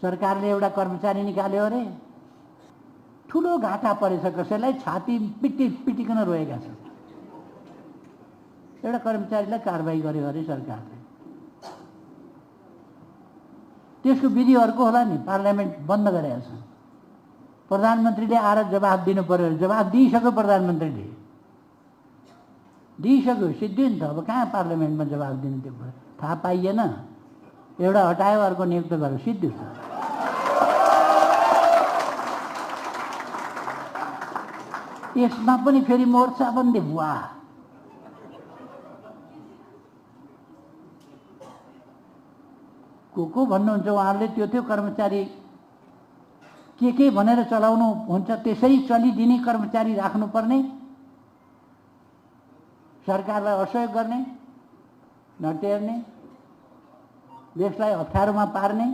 सरकारले एउटा कर्मचारी निकाल्यो अरे, ठुलो घाटा परेछ, कसैलाई छाती पिटिकन रोएका छन्। एउटा कर्मचारीलाई कारबाही गर्यो अरे सरकारले। त्यसको विधि अर्को होला नि, पार्लियामेन्ट बन्द गरेका छ। प्रधानमन्त्रीले आएर जवाफ दिनु पर्यो। जवाफ दिइसक्यो, प्रधानमन्त्रीले दिइसक्यो, सिद्धियो नि त। अब कहाँ पार्लियामेन्टमा जवाफ दिनु, त्यो थाहा पाइएन। एउटा हटायो, अर्को नियुक्त गर्यो, सिद्धियो। यसमा पनि फेरि मोर्चाबन्दी। वाह, को भन्नुहुन्छ उहाँहरूले, त्यो कर्मचारी के भनेर चलाउनु हुन्छ, त्यसै चलिदिने कर्मचारी राख्नुपर्ने, सरकारलाई असहयोग गर्ने, नटेर्ने, देशलाई अप्ठ्यारोमा पार्ने,